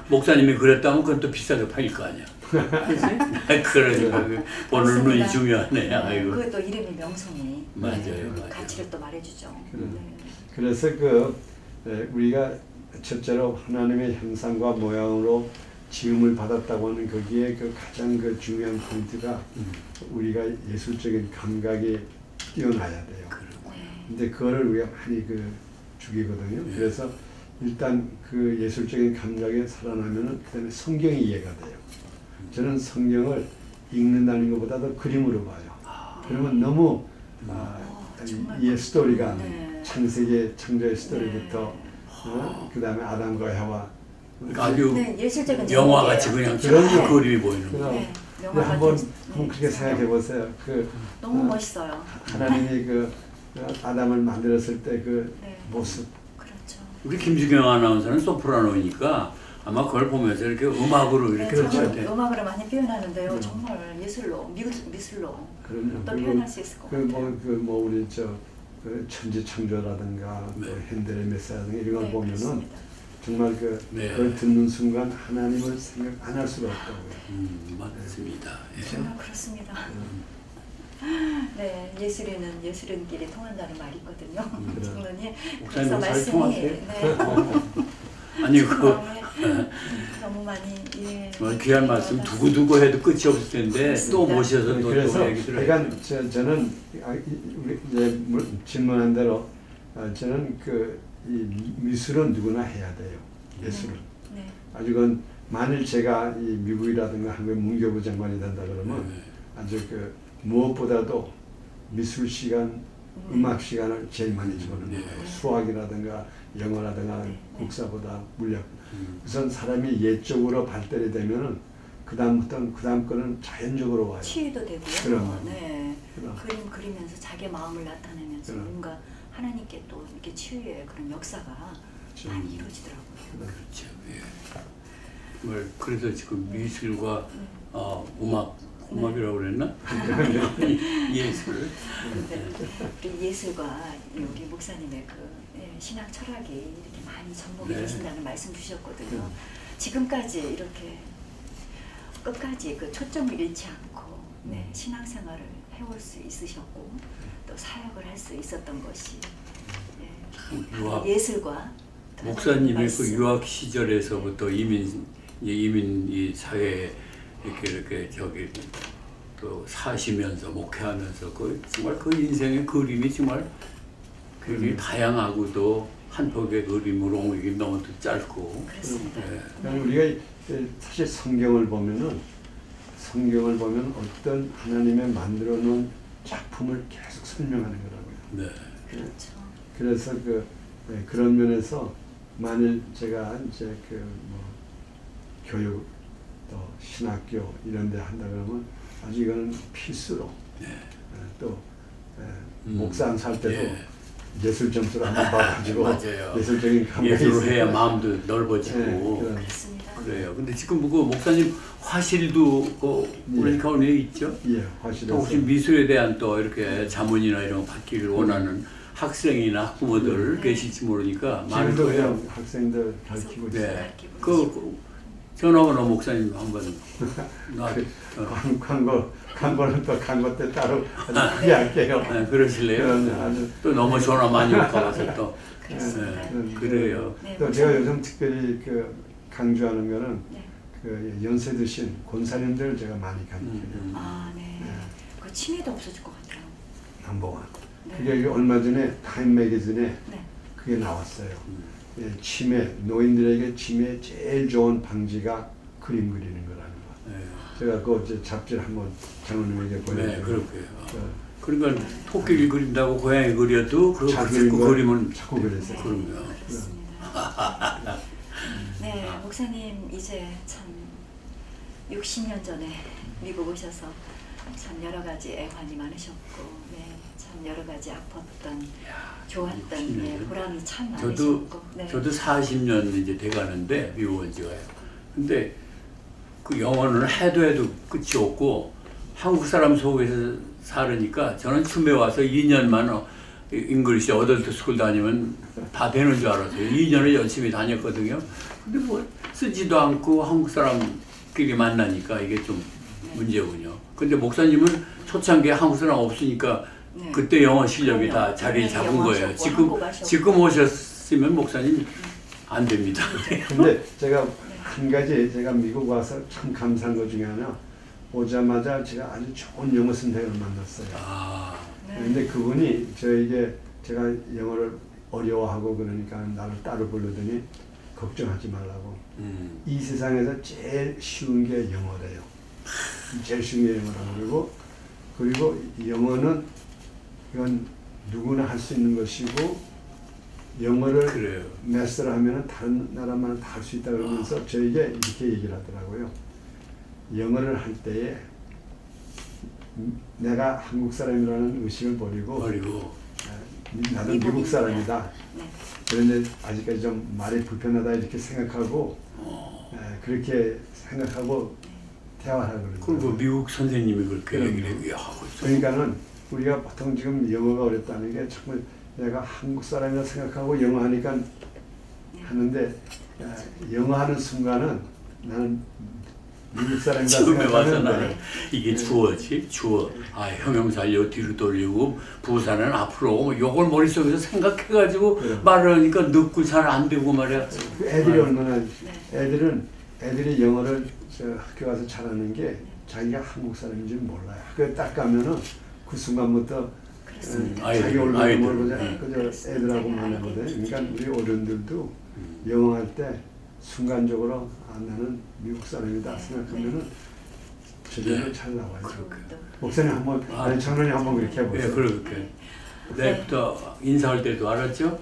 목사님이 그랬다면 그건 또 비싸게 팔릴 거 아니야. 그러니까 보는 눈이 중요하네. 아이고. 그것도 이름의 명성이 맞아요. 가치를 또 말해주죠. 그래서 우리가 첫째로 하나님의 형상과 모양으로 지음을 받았다고 하는 거기에 그 가장 중요한 포인트가 우리가 예술적인 감각이 뛰어나야 돼요. 근데 그거를 우리가 많이 죽이거든요. 그래서 일단 그 예술적인 감각이 살아나면은 그 다음에 성경이 이해가 돼요. 저는 성경을 읽는다는 것보다도 그림으로 봐요. 그러면 너무 이 스토리가 창세기 창조의 스토리부터 그 다음에 아담과 하와 그러니까 아주 네, 예술적인 영화같이 그냥 쫙 그림이 보이는 거예요. 네, 한번 그렇게 생각해 보세요. 너무 멋있어요. 하나님이 아담을 만들었을 때 그 모습. 그렇죠. 우리 김주경 아나운서는 소프라노니까 아마 그걸 보면서 이렇게 음악으로 이렇게 음악으로 많이 표현하는데요. 정말 예술로, 미술로 또 표현할 수 있을 것 같아요. 우리 천지창조라든가 핸델의 메시아라든가 이런 걸 보면은 그렇습니다. 정말 그걸 듣는 순간 하나님을 생각 안 할 수가 없다고요. 맞습니다. 정말 그렇습니다. 네, 예술인은 예술인끼리 통한다는 말이 있거든요. 장로님, 그래서 말씀이 아니 너무 많이 귀한 말씀 두고두고 해도 끝이 없을 텐데 그렇습니다. 또 모셔서 그래서 얘기 들어요. 저는 우리 이제 질문한 대로 저는 이 미술은 누구나 해야 돼요. 예술은. 아주 만일 제가 이 미국이라든가 한국 문교부 장관이 된다 그러면 아주 무엇보다도 미술 시간, 음악 시간을 제일 많이 집어넣는 거예요. 수학이라든가 영어라든가 국사보다 물리학. 우선 사람이 예적으로 발달이 되면은 그 다음 거는 자연적으로 와요. 치유도 되고요. 그럼. 네. 그림 그리면서 자기의 마음을 나타내면서 뭔가 하나님께 또 이렇게 치유의 그런 역사가 많이 이루어지더라고요. 그렇죠. 예. 그래서 지금 미술과 음악이라고 그랬나? 예술. 우리 예술과 우리 목사님의 신학 철학이 이렇게 많이 접목이 되신다는 말씀 주셨거든요. 지금까지 이렇게 끝까지 초점을 잃지 않고 신앙생활을 해올 수 있으셨고 또 사역을 할 수 있었던 것이 예술과 목사님의 유학 시절에서부터 이민 이 사회에 이렇게 또 사시면서 목회하면서 정말 인생의 그림이 정말 굉장히 다양하고도 한 폭의 그림으로 이게 너무 짧고. 그렇습니다. 우리가 사실 성경을 보면 어떤 하나님의 만들어 놓은 작품을 계속 설명하는 거라고요. 네. 그렇죠. 그래서 그런 면에서 만일 제가 이제 교육 또 신학교 이런 데 한다 그러면 아주 이거는 필수로 또 목사 살 때도 예술 점수를 한번 봐가지고 예술적인 감각이 예술을 해야 마음도 넓어지고 그렇습니다. 그래요. 근데 지금 목사님 화실도 우리 가운데 있죠? 예, 화실에서 혹시 미술에 대한 또 이렇게 자문이나 이런 거 받기를 원하는 학생이나 학부모들 계실지 모르니까 많은 거예요. 학생들 가르치고 있어요. 전화번호 목사님 한번 광고는 또 광고 때 따로 크게 할게요. 네, 그러실래요? 또 너무 전화 많이 올까봐서 또 그래요. 또 제가 요즘 특별히 강조하는 거는 연세 드신 권사님들 제가 많이 가르쳐요. 아, 네. 그 치매도 없어질 것 같아요. 넘버원. 그게 얼마 전에 타임 매거진에 그게 나왔어요. 노인들에게 치매 제일 좋은 방지가 그림 그리는 거라는 거. 제가 그 잡지를 한번 장로님에게 보내드려요. 네, 그렇고요. 그러니까 토끼를 그린다고 고양이 그려도 자꾸 그림은 자꾸 그렸어요. 그럼요. 그렇습니다. 네, 목사님 이제 참 60년 전에 미국 오셔서 참 여러 가지 애환이 많으셨고, 참 여러 가지 아팠던, 좋았던 보람이 참 많으셨고. 저도 40년 이제 돼가는데 미국 온 지가요. 근데 그 영어는 해도 끝이 없고 한국 사람 속에서 살으니까 저는 춤에 와서 2년만 잉글리시 어덜트 스쿨 다니면 다 되는 줄 알았어요. 2년을 열심히 다녔거든요. 근데 뭐 쓰지도 않고 한국 사람끼리 만나니까 이게 좀 문제군요. 근데 목사님은 초창기에 한국 사람 없으니까 그때 영어 실력이 다 자리 잡은 거예요. 지금 오셨으면 목사님 안 됩니다. 근데 제가 한 가지 제가 미국 와서 참 감사한 것 중에 하나, 오자마자 제가 아주 좋은 영어 선생님을 만났어요. 근데 그분이 저에게 제가 영어를 어려워하고 그러니까 나를 따로 부르더니 걱정하지 말라고. 이 세상에서 제일 쉬운 게 영어래요. 제일 쉬운 게 영어라고. 그리고 영어는 이건 누구나 할 수 있는 것이고 영어를 그래요. 마스터를 하면 다른 나라만 다 할 수 있다 그러면서 저에게 이렇게 얘기를 하더라고요. 영어를 할 때에 내가 한국 사람이라는 의식을 버리고 나도 미국 사람이다. 네. 그런데 아직까지 좀 말이 불편하다 이렇게 생각하고 그렇게 생각하고 대화하라고 그러죠. 그리고 미국 선생님이 그렇게 얘기를 하고 있어요. 그러니까는 우리가 보통 지금 영어가 어렵다는 게 정말 내가 한국 사람이라 생각하고 영어 하니까 하는데 영어 하는 순간은 나는 미국 사람이다 처음에 와서 생각하는데 나는 이게 주어지 주어 형용사를 요 뒤로 돌리고 부사는 앞으로 오고 요걸 머릿속에서 생각해가지고 말을 하니까 늦고 잘 안 되고 말이야. 그 애들이 얼마나 애들이 영어를 학교 가서 잘하는 게 자기가 한국 사람인지 몰라요. 학교에 딱 가면은 그 순간부터 자기 얼굴을 모르고 그저 애들하고만 하거든. 그러니까 우리 어른들도 영어 할 때 순간적으로 나는 미국 사람이다 생각하면은 제대로 잘 나와요. 목사님 한번 장로님 한번 그렇게 해보세요. 네, 그렇게. 내부터 인사할 때도 알았죠?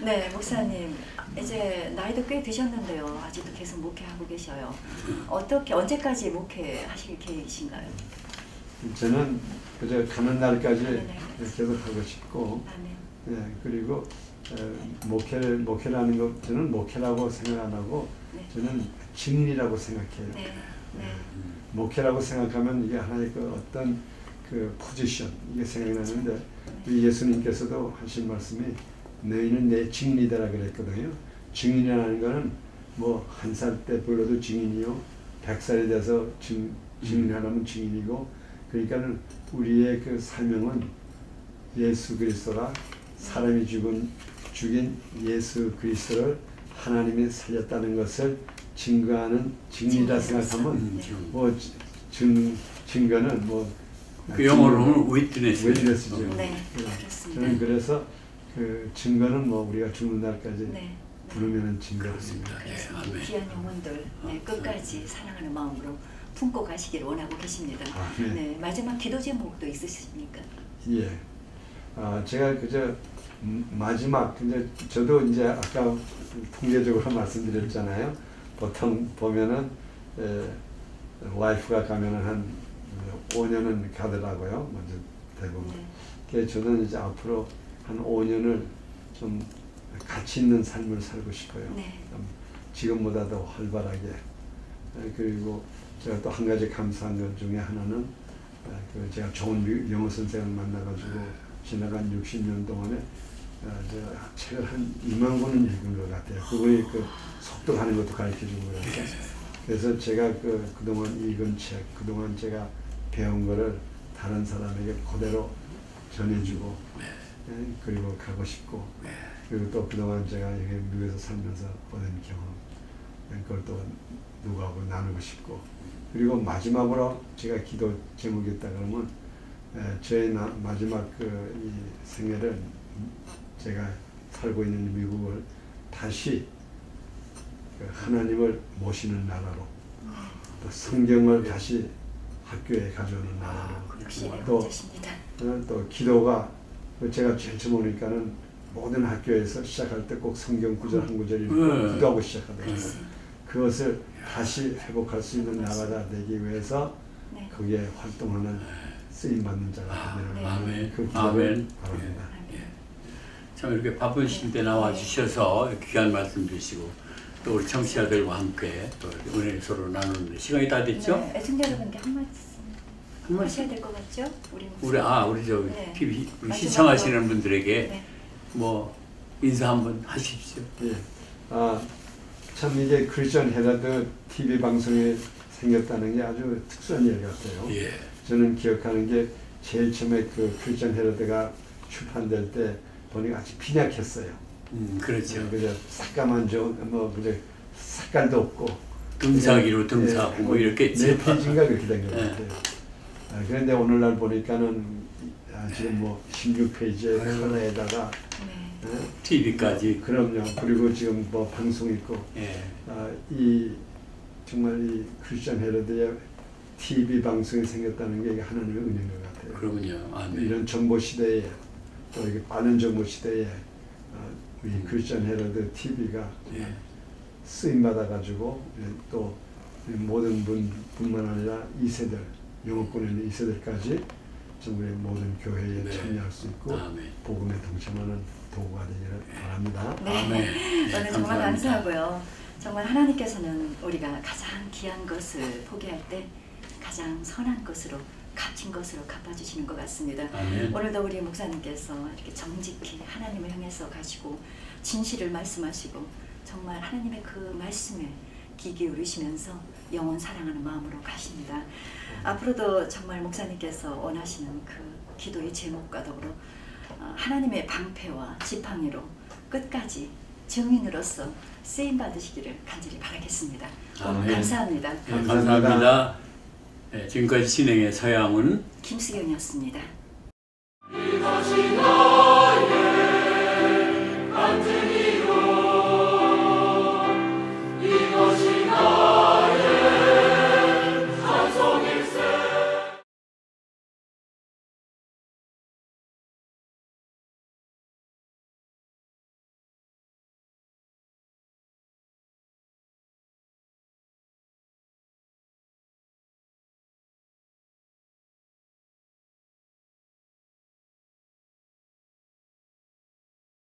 네, 목사님 이제 나이도 꽤 드셨는데요. 아직도 계속 목회하고 계셔요. 어떻게 언제까지 목회하실 계획이신가요? 저는 그저 가는 날까지 계속 하고 싶고, 그리고 목회라는 것 저는 목회라고 생각 안 하고 저는 증인이라고 생각해요. 목회라고 생각하면 이게 하나의 그 어떤 그 포지션 이게 생각나는데 우리 예수님께서도 하신 말씀이 너희는 내 증인이다라 그랬거든요. 증인이라는 거는 뭐 1살 때 불러도 증인이요, 100살이 돼서 증인하려면 증인이고, 그러니까는 우리의 그 사명은 예수 그리스도가 사람이 죽인 예수 그리스도를 하나님이 살렸다는 것을 증거하는 증인이라 생각하면 뭐 증거는 뭐 그 영어로는 witness죠. 네, 그렇습니다. 저는 그래서 그 증거는 뭐 우리가 죽는 날까지 부르면은 증거입니다. 귀한 영혼들 끝까지 사랑하는 마음으로 품고 가시길 원하고 계십니다. 네, 마지막 기도 제목도 있으십니까? 예. 제가 그저 마지막 근데 저도 이제 아까 통계적으로 말씀드렸잖아요. 보통 보면은 와이프가 가면은 한 5년은 가더라고요. 먼저 대부분. 그래서 저는 이제 앞으로 한 5년을 좀 가치 있는 삶을 살고 싶어요. 지금보다 더 활발하게. 그리고 제가 또 한 가지 감사한 것 중에 하나는 그 제가 좋은 영어 선생을 만나가지고 지나간 60년 동안에 제가 책을 한 2만 권은 읽은 것 같아요. 그분이 그 속독하는 것도 가르쳐준 것 같아요. 그래서 제가 그동안 읽은 책, 그동안 제가 배운 거를 다른 사람에게 그대로 전해주고 그리고 가고 싶고 그리고 또 그동안 제가 여기 미국에서 살면서 얻은 경험 그걸 또 누구하고 나누고 싶고 그리고 마지막으로 제가 기도 제목이 있다 그러면 저의 마지막 이 생애를 제가 살고 있는 미국을 다시 하나님을 모시는 나라로 또 성경을 다시 학교에 가져오는 나라로 또 기도가 제가 제일 처음 오니까는 모든 학교에서 시작할 때 꼭 성경 구절 한 구절 읽고 기도하고 시작하더라고요. 그것을 다시 회복할 수 있는 나라가 되기 위해서 거기에 활동하는 쓰임받는 자가 되기를 그 기도를 바랍니다. 참 이렇게 바쁜 시대 나와 주셔서 귀한 말씀 주시고 또 우리 청취자들과 함께 또 은혜를 서로 나누는 시간이 다 됐죠? 네, 애청자 여러분께 한 말씀 하셔야 될 것 같죠? 우리 저 TV 시청하시는 분들에게 뭐 인사 한번 하십시오. 예. 참 이게 크리스천 헤럴드 TV 방송이 생겼다는 게 아주 특수한 일 같아요. 예. 저는 기억하는 게 제일 처음에 그 크리스천 헤럴드가 출판될 때 보니까 아주 빈약했어요. 그렇죠. 그저 색감한 그저 색깔도 없고 등사기로 등사하고 뭐 이렇게 네 페이지인가 그렇게 된 것 같아요. 그런데 오늘날 보니까는 지금 뭐 16페이지에 컬러에다가 TV까지. 그럼요. 그리고 지금 뭐 방송 있고 이 정말 이 크리스천 헤럴드의 TV 방송이 생겼다는 게 하나님의 은혜인 것 같아요. 그러군요. 아멘. 이런 정보 시대에 또 이게 반연정부 시대에 우리 크리스천 헤럴드 TV가 쓰임 받아가지고 또 모든 분뿐만 아니라 2세들, 영어권에 있는 2세들까지 우리 모든 교회에 참여할 수 있고 복음에 동참하는 도구가 되기를 바랍니다. 네, 오늘 정말 감사하고요. 정말 하나님께서는 우리가 가장 귀한 것을 포기할 때 가장 선한 것으로 값진 것으로 갚아주시는 것 같습니다. 아멘. 오늘도 우리 목사님께서 이렇게 정직히 하나님을 향해서 가시고 진실을 말씀하시고 정말 하나님의 그 말씀에 귀 기울이시면서 영원 사랑하는 마음으로 가십니다. 앞으로도 정말 목사님께서 원하시는 그 기도의 제목과 더불어 하나님의 방패와 지팡이로 끝까지 증인으로서 쓰임 받으시기를 간절히 바라겠습니다. 오늘 감사합니다. 네, 감사합니다. 네, 지금까지 진행의 서양훈 김수경이었습니다. 이것이